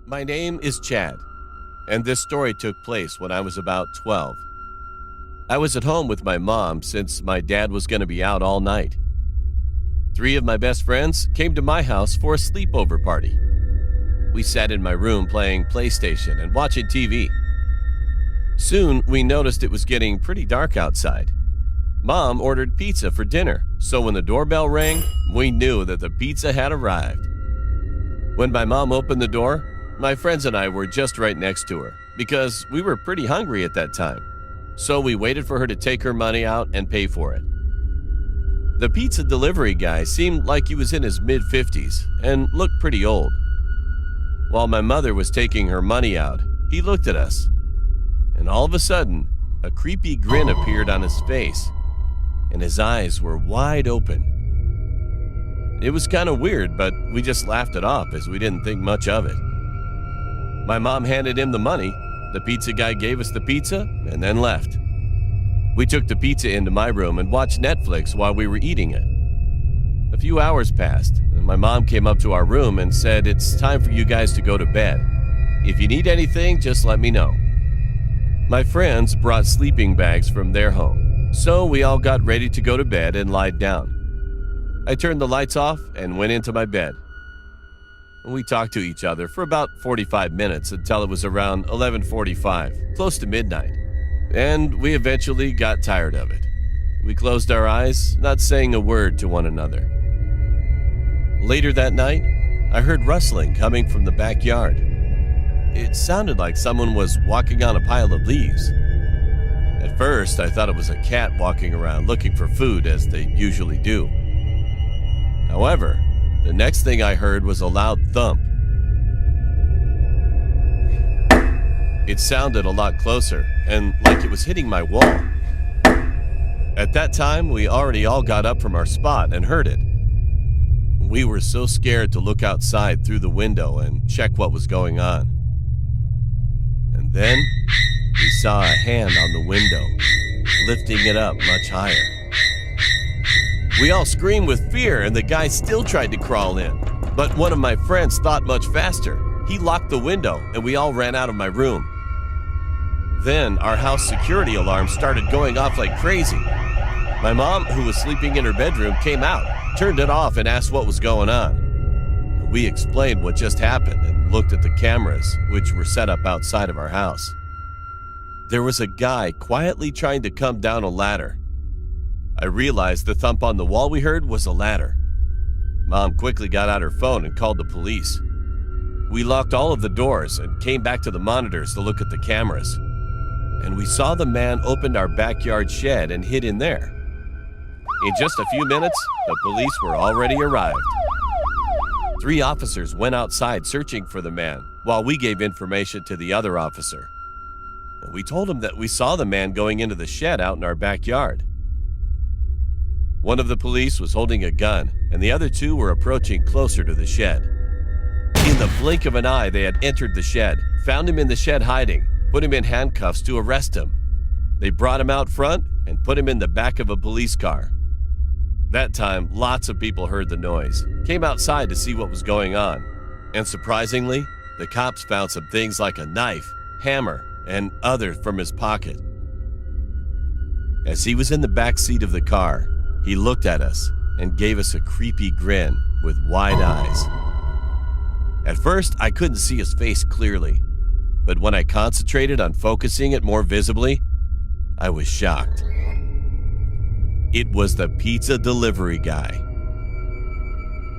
My name is Chad, and this story took place when I was about 12. I was at home with my mom since my dad was going to be out all night. 3 of my best friends came to my house for a sleepover party. We sat in my room playing PlayStation and watching TV. Soon, we noticed it was getting pretty dark outside. Mom ordered pizza for dinner, so when the doorbell rang, we knew that the pizza had arrived. When my mom opened the door, my friends and I were just right next to her because we were pretty hungry at that time. So we waited for her to take her money out and pay for it. The pizza delivery guy seemed like he was in his mid-50s and looked pretty old. While my mother was taking her money out, he looked at us. And all of a sudden, a creepy grin appeared on his face, and his eyes were wide open. It was kind of weird, but we just laughed it off as we didn't think much of it. My mom handed him the money, the pizza guy gave us the pizza, and then left. We took the pizza into my room and watched Netflix while we were eating it. A few hours passed, and my mom came up to our room and said, "It's time for you guys to go to bed. If you need anything, just let me know." My friends brought sleeping bags from their home, so we all got ready to go to bed and lied down. I turned the lights off and went into my bed. We talked to each other for about 45 minutes until it was around 11:45, close to midnight, and we eventually got tired of it. We closed our eyes, not saying a word to one another. Later that night, I heard rustling coming from the backyard. It sounded like someone was walking on a pile of leaves. At first, I thought it was a cat walking around looking for food, as they usually do. However, the next thing I heard was a loud thump. It sounded a lot closer, and like it was hitting my wall. At that time, we already all got up from our spot and heard it. We were so scared to look outside through the window and check what was going on. And then, we saw a hand on the window, lifting it up much higher. We all screamed with fear, and the guy still tried to crawl in. But one of my friends thought much faster. He locked the window, and we all ran out of my room. Then, our house security alarm started going off like crazy. My mom, who was sleeping in her bedroom, came out, turned it off, and asked what was going on. We explained what just happened and looked at the cameras, which were set up outside of our house. There was a guy quietly trying to come down a ladder. I realized the thump on the wall we heard was a ladder. Mom quickly got out her phone and called the police. We locked all of the doors and came back to the monitors to look at the cameras. And we saw the man opened our backyard shed and hid in there. In just a few minutes, the police were already arrived. 3 officers went outside searching for the man, while we gave information to the other officer. And we told him that we saw the man going into the shed out in our backyard. One of the police was holding a gun, and the other 2 were approaching closer to the shed. In the blink of an eye, they had entered the shed, found him in the shed hiding, put him in handcuffs to arrest him. They brought him out front and put him in the back of a police car. That time, lots of people heard the noise, came outside to see what was going on, and surprisingly, the cops found some things like a knife, hammer, and others from his pocket. As he was in the back seat of the car, he looked at us and gave us a creepy grin with wide eyes. At first, I couldn't see his face clearly, but when I concentrated on focusing it more visibly, I was shocked. It was the pizza delivery guy.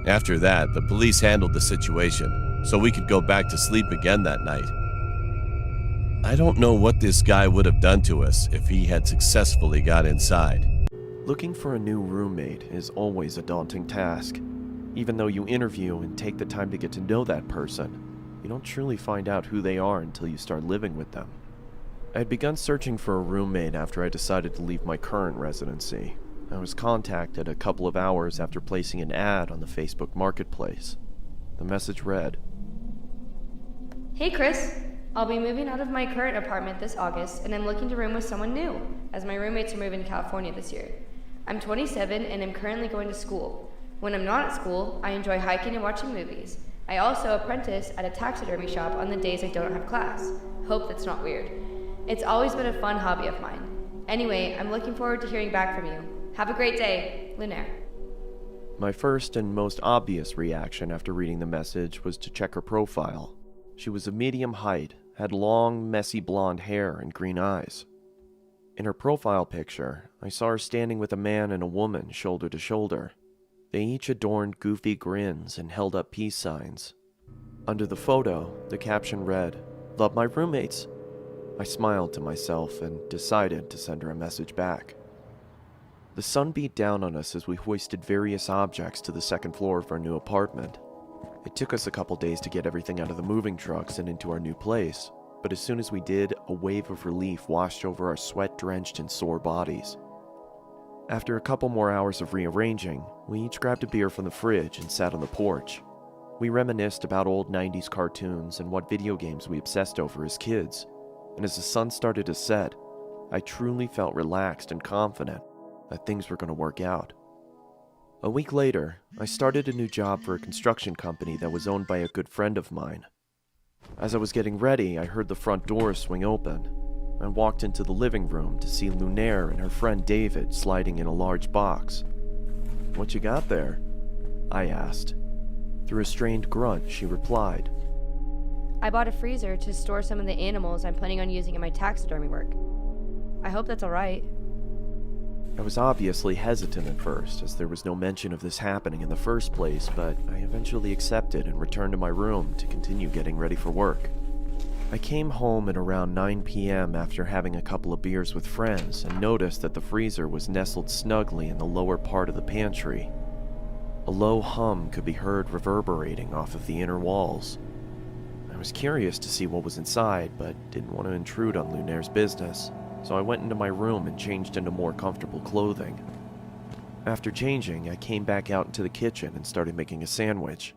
After that, the police handled the situation, so we could go back to sleep again that night. I don't know what this guy would have done to us if he had successfully got inside. Looking for a new roommate is always a daunting task. Even though you interview and take the time to get to know that person, you don't truly find out who they are until you start living with them. I had begun searching for a roommate after I decided to leave my current residency. I was contacted a couple of hours after placing an ad on the Facebook Marketplace. The message read, "Hey Chris, I'll be moving out of my current apartment this August, and I'm looking to room with someone new, as my roommates are moving to California this year. I'm 27 and I'm currently going to school. When I'm not at school, I enjoy hiking and watching movies. I also apprentice at a taxidermy shop on the days I don't have class. Hope that's not weird. It's always been a fun hobby of mine. Anyway, I'm looking forward to hearing back from you. Have a great day, Lunaire. My first and most obvious reaction after reading the message was to check her profile. She was of medium height, had long, messy blonde hair and green eyes. In her profile picture, I saw her standing with a man and a woman shoulder to shoulder. They each adorned goofy grins and held up peace signs. Under the photo, the caption read, "Love my roommates." I smiled to myself and decided to send her a message back. The sun beat down on us as we hoisted various objects to the second floor of our new apartment. It took us a couple days to get everything out of the moving trucks and into our new place, but as soon as we did, a wave of relief washed over our sweat-drenched and sore bodies. After a couple more hours of rearranging, we each grabbed a beer from the fridge and sat on the porch. We reminisced about old 90s cartoons and what video games we obsessed over as kids, and as the sun started to set, I truly felt relaxed and confident that things were going to work out. A week later, I started a new job for a construction company that was owned by a good friend of mine. As I was getting ready, I heard the front door swing open. I walked into the living room to see Lunaire and her friend David sliding in a large box. "What you got there?" I asked. Through a strained grunt, she replied, I bought a freezer to store some of the animals I'm planning on using in my taxidermy work. I hope that's alright. I was obviously hesitant at first, as there was no mention of this happening in the first place, but I eventually accepted and returned to my room to continue getting ready for work. I came home at around 9 p.m. after having a couple of beers with friends and noticed that the freezer was nestled snugly in the lower part of the pantry. A low hum could be heard reverberating off of the inner walls. I was curious to see what was inside, but didn't want to intrude on Lunaire's business, so I went into my room and changed into more comfortable clothing. After changing, I came back out into the kitchen and started making a sandwich.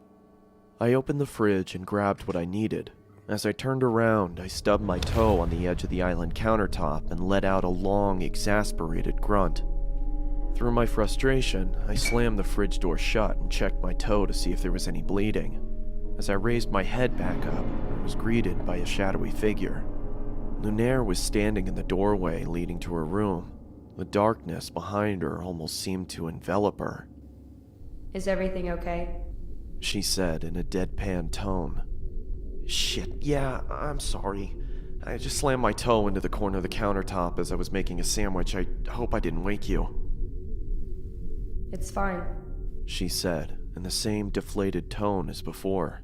I opened the fridge and grabbed what I needed. As I turned around, I stubbed my toe on the edge of the island countertop and let out a long, exasperated grunt. Through my frustration, I slammed the fridge door shut and checked my toe to see if there was any bleeding. As I raised my head back up, I was greeted by a shadowy figure. Lunaire was standing in the doorway leading to her room. The darkness behind her almost seemed to envelop her. Is everything okay? She said in a deadpan tone. "Shit, yeah, I'm sorry. I just slammed my toe into the corner of the countertop as I was making a sandwich. I hope I didn't wake you." It's fine. She said in the same deflated tone as before.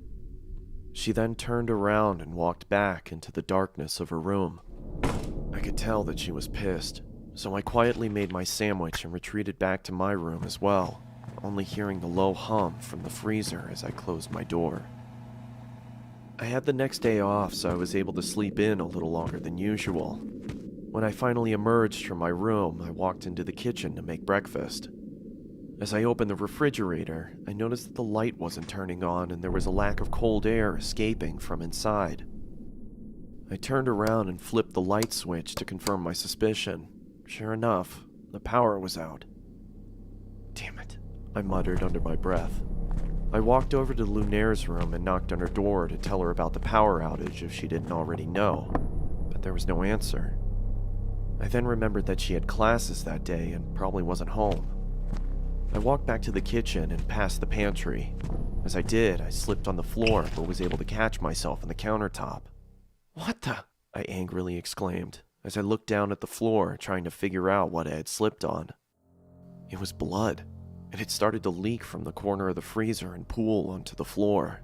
She then turned around and walked back into the darkness of her room. I could tell that she was pissed, so I quietly made my sandwich and retreated back to my room as well, only hearing the low hum from the freezer as I closed my door. I had the next day off, so I was able to sleep in a little longer than usual. When I finally emerged from my room, I walked into the kitchen to make breakfast. As I opened the refrigerator, I noticed that the light wasn't turning on and there was a lack of cold air escaping from inside. I turned around and flipped the light switch to confirm my suspicion. Sure enough, the power was out. "Damn it," I muttered under my breath. I walked over to Lunaire's room and knocked on her door to tell her about the power outage if she didn't already know, but there was no answer. I then remembered that she had classes that day and probably wasn't home. I walked back to the kitchen and past the pantry. As I did, I slipped on the floor but was able to catch myself on the countertop. "What the?" I angrily exclaimed as I looked down at the floor trying to figure out what I had slipped on. It was blood, and it started to leak from the corner of the freezer and pool onto the floor.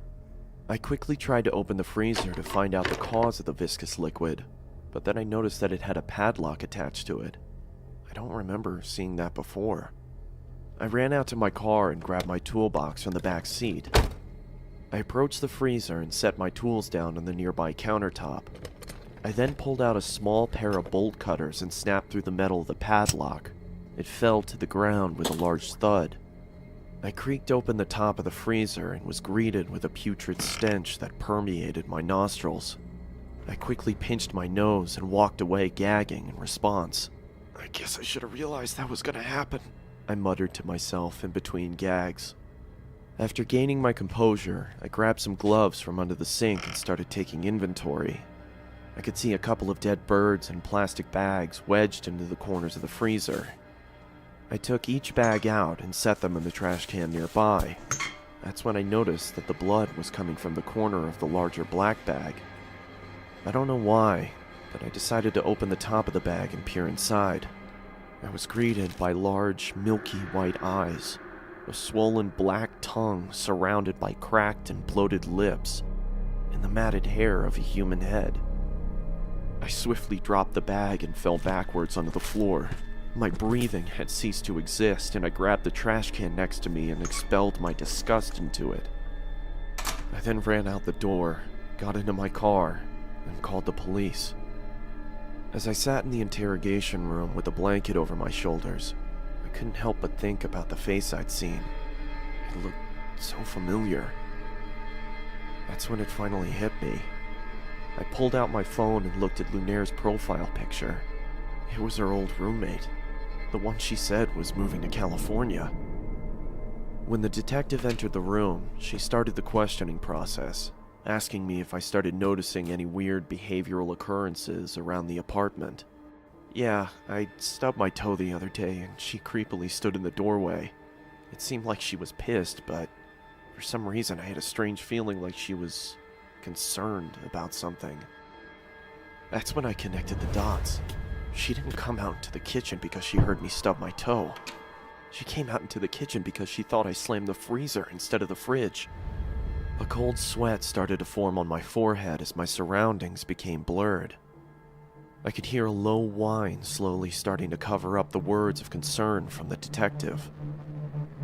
I quickly tried to open the freezer to find out the cause of the viscous liquid, but then I noticed that it had a padlock attached to it. I don't remember seeing that before. I ran out to my car and grabbed my toolbox from the back seat. I approached the freezer and set my tools down on the nearby countertop. I then pulled out a small pair of bolt cutters and snapped through the metal of the padlock. It fell to the ground with a large thud. I creaked open the top of the freezer and was greeted with a putrid stench that permeated my nostrils. I quickly pinched my nose and walked away gagging in response. "I guess I should have realized that was going to happen," I muttered to myself in between gags. After gaining my composure, I grabbed some gloves from under the sink and started taking inventory. I could see a couple of dead birds and plastic bags wedged into the corners of the freezer. I took each bag out and set them in the trash can nearby. That's when I noticed that the blood was coming from the corner of the larger black bag. I don't know why, but I decided to open the top of the bag and peer inside. I was greeted by large, milky white eyes, a swollen black tongue surrounded by cracked and bloated lips, and the matted hair of a human head. I swiftly dropped the bag and fell backwards onto the floor. My breathing had ceased to exist, and I grabbed the trash can next to me and expelled my disgust into it. I then ran out the door, got into my car, and called the police. As I sat in the interrogation room with a blanket over my shoulders, I couldn't help but think about the face I'd seen. It looked so familiar. That's when it finally hit me. I pulled out my phone and looked at Lunaire's profile picture. It was her old roommate, the one she said was moving to California. When the detective entered the room, she started the questioning process, asking me if I started noticing any weird behavioral occurrences around the apartment. Yeah, I stubbed my toe the other day and she creepily stood in the doorway. It seemed like she was pissed, but for some reason I had a strange feeling like she was concerned about something. That's when I connected the dots. She didn't come out into the kitchen because she heard me stub my toe. She came out into the kitchen because she thought I slammed the freezer instead of the fridge. A cold sweat started to form on my forehead as my surroundings became blurred. I could hear a low whine slowly starting to cover up the words of concern from the detective.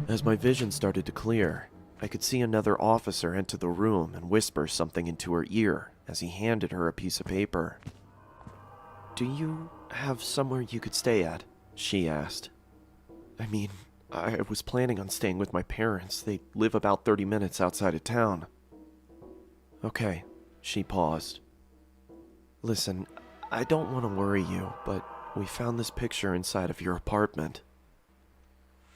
As my vision started to clear, I could see another officer enter the room and whisper something into her ear as he handed her a piece of paper. "Do you have somewhere you could stay at?" she asked. I mean, I was planning on staying with my parents. They live about 30 minutes outside of town. Okay, she paused. Listen, I don't want to worry you, but we found this picture inside of your apartment.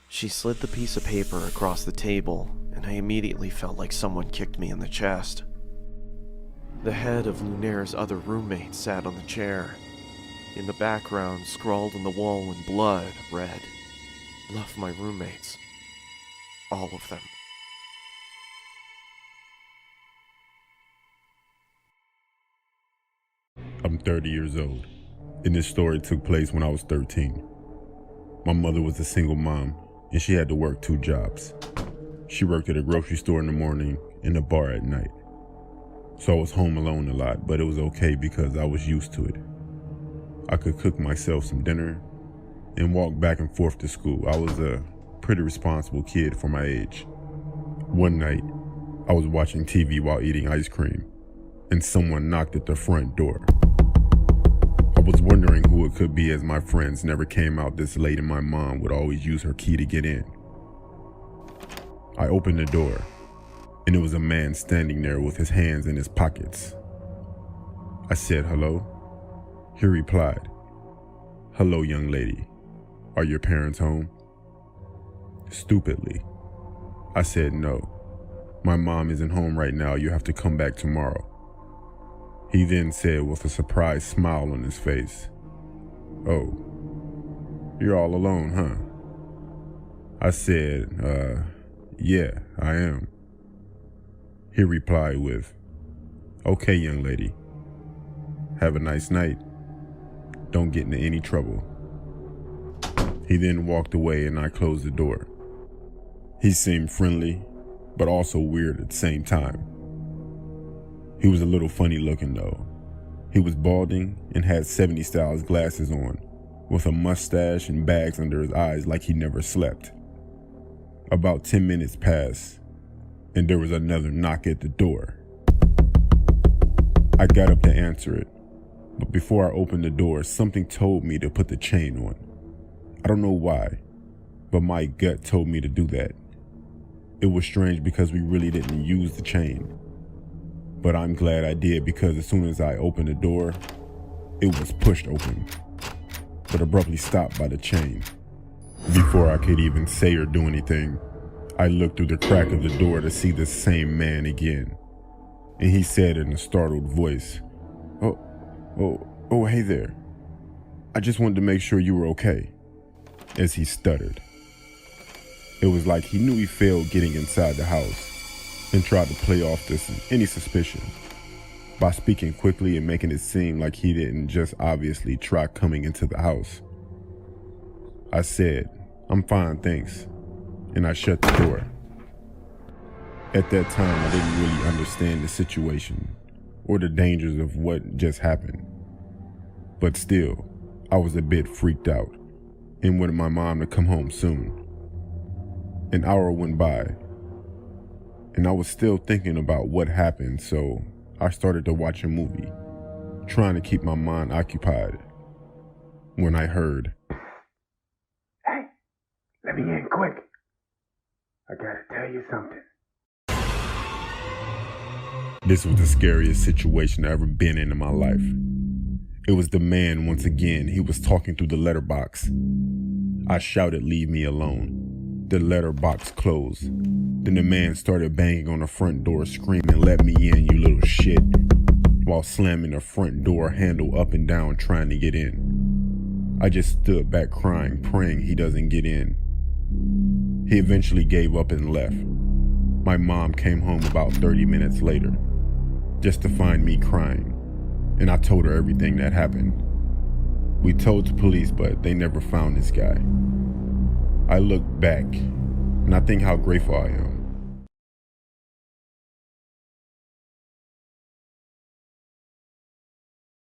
She slid the piece of paper across the table, and I immediately felt like someone kicked me in the chest. The head of Lunaire's other roommate sat on the chair. In the background, scrawled on the wall in blood, read, "Love my roommates. All of them." I'm 30 years old, and this story took place when I was 13. My mother was a single mom, and she had to work 2 jobs. She worked at a grocery store in the morning and a bar at night. So I was home alone a lot, but it was okay because I was used to it. I could cook myself some dinner and walk back and forth to school. I was a pretty responsible kid for my age. One night, I was watching TV while eating ice cream, and someone knocked at the front door. I was wondering who it could be, as my friends never came out this late and my mom would always use her key to get in. I opened the door, and it was a man standing there with his hands in his pockets. I said, "Hello?" He replied, "Hello, young lady. Are your parents home?" Stupidly, I said, "No. My mom isn't home right now. You have to come back tomorrow." He then said with a surprised smile on his face, "Oh, you're all alone, huh?" I said, yeah, I am." He replied with, "Okay, young lady. Have a nice night. Don't get into any trouble." He then walked away and I closed the door. He seemed friendly, but also weird at the same time. He was a little funny looking though. He was balding and had 70s style glasses on, with a mustache and bags under his eyes like he never slept. About 10 minutes passed, and there was another knock at the door. I got up to answer it, but before I opened the door, something told me to put the chain on. I don't know why, but my gut told me to do that. It was strange because we really didn't use the chain. But I'm glad I did, because as soon as I opened the door, it was pushed open, but abruptly stopped by the chain. Before I could even say or do anything, I looked through the crack of the door to see the same man again, and he said in a startled voice, Oh, hey there. I just wanted to make sure you were okay," as he stuttered. It was like he knew he failed getting inside the house and tried to play off any suspicion by speaking quickly and making it seem like he didn't just obviously try coming into the house. I said, "I'm fine, thanks," and I shut the door. At that time, I didn't really understand the situation or the dangers of what just happened. But still, I was a bit freaked out and wanted my mom to come home soon. An hour went by, and I was still thinking about what happened, so I started to watch a movie, trying to keep my mind occupied, when I heard, "Hey, let me in quick. I gotta tell you something." This was the scariest situation I've ever been in my life. It was the man once again. He was talking through the letterbox. I shouted, "Leave me alone." The letterbox closed. Then the man started banging on the front door, screaming, "Let me in, you little shit," while slamming the front door handle up and down trying to get in. I just stood back crying, praying he doesn't get in. He eventually gave up and left. My mom came home about 30 minutes later, just to find me crying, and I told her everything that happened. We told the police, but they never found this guy. I look back, and I think how grateful I am.